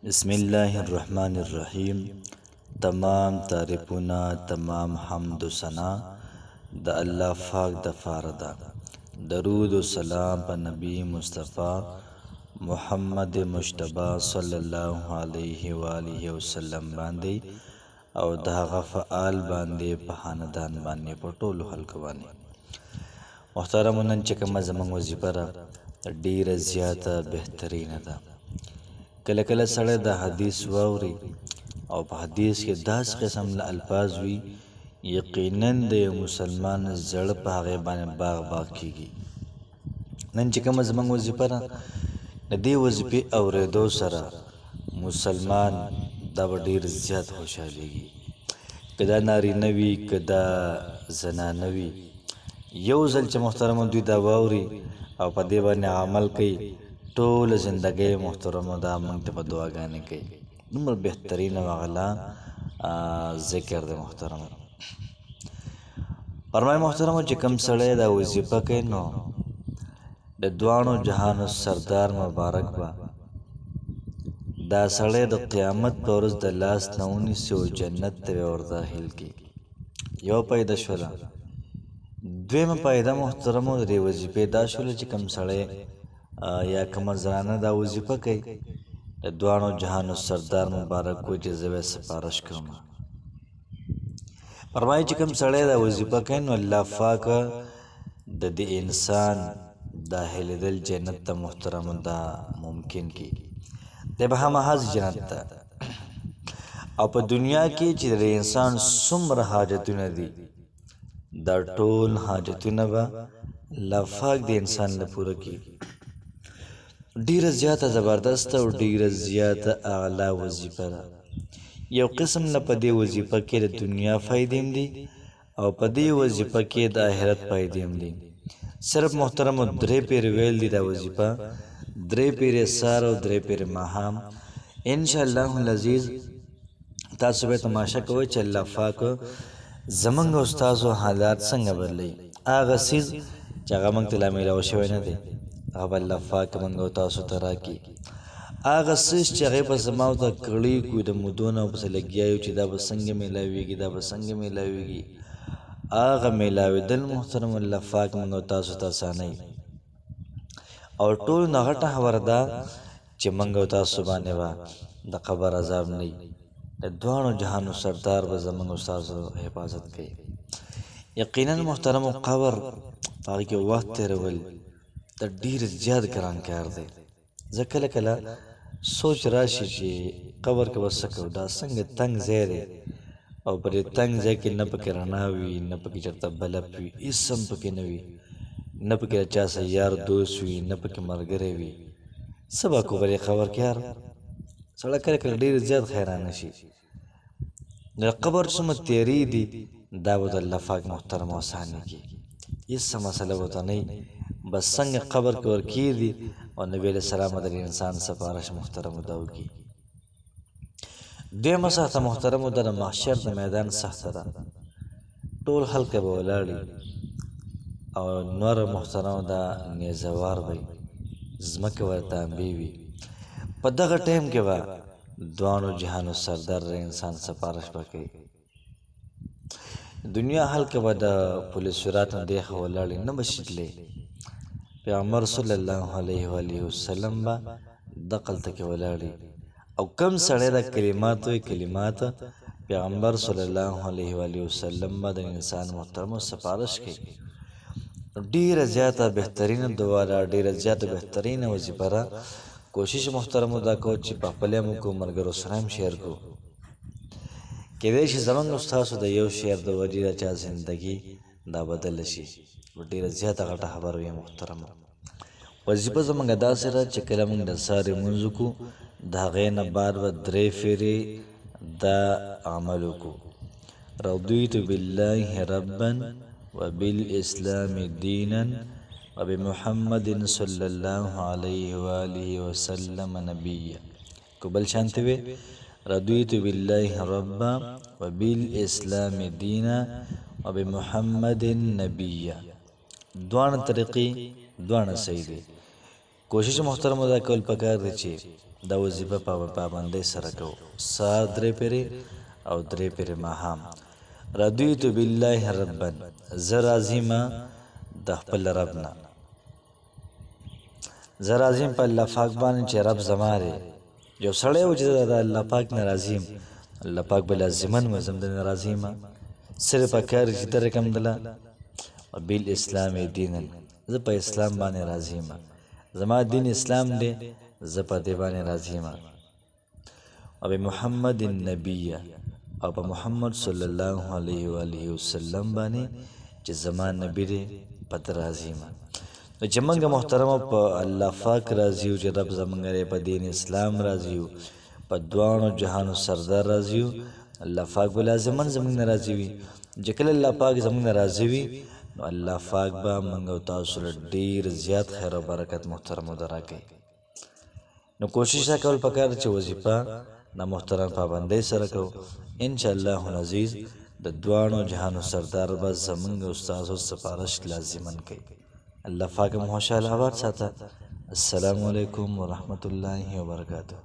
بسم الله الرحمن الرحیم. تمام تعریفونه، تمام حمد و ثنا د الله پاک د پاره ده. درود و سلام په نبی مصطفی محمد مجتبی صلی الله علیه و آله وسلم باندې او د هغه فعال باندې په خاندان باندې په ټولو خلکو باندې. محترمو، نن چې کومه زموږ وظیفه ده ډیره زیاته بهترینه ده. کله کله سړی د حدیث واوري او په حدیث کې داس قسم له الفاظ وي، یقینا د یو مسلمان زړه په هغې باندې باغ باغ کېږي. نن چې کومه زموږ وظیفه ده د دې وظیفې اورېدو سره مسلمان دا به ډېر زیات خوشحالېږي. که دا نارینه وي که دا زنانه وي، یو ځل چې محترمو دوی دا واوري او په دې باندې عمل کوي، ټوله زندګۍ محترمو دا موږ ته په دعاګانې کوي. دومره بهترینه او اعلی ذکر دی محترمو. فرمایي محترمو چې کوم سړی دا وظیفه کوي نو د دواړو جهانو سردار مبارک به دا سړی د قیامت په ورځ د لاس نه ونیسي او جنت ته به ور داخل کړي. یو پیدا شوله. دویمه پیدا محترمو د دې وظیفې دا شوله چې کوم سړی یا کومه زنانه دا وظیفه کوي، د دواړو جهانو سردار مبارک وایي چې زه به سپارش کوم. فرمایي چې کوم سړی دا وظیفه کوي نو الله پاک د دې انسان داخلېدل جنت ته محترمو دا ممکن کړي. دی به هماغه جنت ته او په دنیا کې چې د انسان څومره حاجتونه دي دا ټول حاجتونه به الله پاک د انسان نه پوره کړي. ډیره زیاته زبردست او ډیره زیاته اعلی وظیفه ده. یو قسم نه په دې وظیفه کې د دنیا فایدې هم دي او په دې وظیفه کې د آخرت فایدې هم دي. صرف محترمو 3 پیرې ویل دي دا وظیفه، 3 پیرې سهار او 3 پیرې ماښام. انشاءالله العزیز تاسو به تماشا کوئ چې الله پاک زمونږ استازو حالات څنګه بدلوي. هغه څیز چې هغه موږ ته لا میلاو شوی نه دی هغه به الله پاک موږ او تاسو ته راکړي. هغه څیز چې هغې په زما او ته کړي کوي د مودو نه پسې لګیا یو چې دا به څنګه میلاویږي دا به څنګه میلاویږي، هغه میلاوېدل محترم الله پاک موږ او تاسو ته اسانوي. او ټول نه غټه خبره ده چې موږ او تاسو باندې به د قبر عذاب نه وي. د دواړو جهانو سردار به زموږ استازو حفاظت کوي. یقینا محترمو قبر په هغې کې وخت تېرول د ډېر زیات ګران کار دی. زه کله کله سوچ راشي چې قبر کې به څه کوو، دا څنګه تنګ ځای دی او په دې تنګ ځای کې نه پکې رڼا وي نه پکې چېرته بلب وي، هېڅ هم پکې نه وي، نه پکې د چا سره یار دوست وي نه پکې ملګری وي. څه به کوو په دې قبر کې یار؟ سړی کله کله ډېر زیات حیرانه شي. د قبر څومره تیرې دي دا به د الله پاک محترم اسانه کړي. هېڅ مسله به ورته نه وي، بس څنګه قبر کې ورکېږدي او نبي علیه السلام د انسان سپارش محترمو دا وکړي. دویمه سخته محترمو د محشر د میدان سخته ده. ټول خلک به ولاړي او نور محترمو دا نیزهوار وي، ځمکه به تانبې وي. په دغه ټایم کې به دواړو جهانو سردار د انسان سپارش به کوي. دنیا هلکه به د پولیس صراط نه دیخوا ولاړې نه به شي تللی. پیغمبر صلی الله علیه و آله وسلم به دقلته کې ولاړې او کم سړی د کلمات وي کلمات پیغمبر صلی الله علیه و آله وسلم به د انسان محترمو سپارش کوي. ډیره زیاته بهترینه دعا ده، ډیره زیاته بهترینه وظیفه ده. کوشش محترمو دا کوو چې په خپل هم وکړو، ملګرو سره هم شیر کړو. کېدای شي زموږ ستاسو د یو شیر د وجې د چا زندګي دا بدله شي. ډېره زیاته غټه خبره وي محترمو. وظیفه زموږ داسې ده چې کله موږ د سهار لمونځ وکړو د هغې نه بعد به 3 فیرې دا عمل وکړو: رضیت بالله ربا وبالاسلام دینا وبمحمد صلی الله علیه و آله وسلم نبیا. کو بل شانتی وی: رضیت بالله ربا وبالاسلام دینا وبمحمد نبیا. دوانه طریقې دوانه صحیح دی. کوشش محترم دا کول پکار دی چې دا وظیفه پابندۍ سره کوو سهار 3 پیرې او 3 پیرې ماښام رضیت بالله ربا زه راضي ما د خپل رب نه زه راضي یم په الله پاک باندې چې رب زما دی یو سړی و چې د الله پاک نه راضي یم الله پاک به لازمن و زم د نه راضي یم صرف پکار چې د رقم دله بالاسلام دینا زه په اسلام باندې راضي یم زما دین اسلام دی زه په دې باندې راضي یم او محمد النبی او په محمد صلی الله علیه و آله وسلم باندې چې زما نبی دی په راضي یم نو چې موږ محترم په الله پاک راضي یو چې رب زموږ په دین اسلام راضي یو په دوانو جهانو سردار راضي یو الله پاک به لازمن زموږ نه راضي وي چې کله الله پاک زموږ نه راضي وي نو الله پاک به موږ او تاسو له ډېر زیات خیر او برکت محترمو در راکوي نو کوشش دا کول پکار چې وظیفه د محترم پابندۍ سره کوو انشاءالله العزیز د دوانو جهانو سردار به زموږ استاسو سپارش لازمن کوي الله پاک مو خوشحاله آباد ساته السلام علیکم ورحمت الله وبرکاته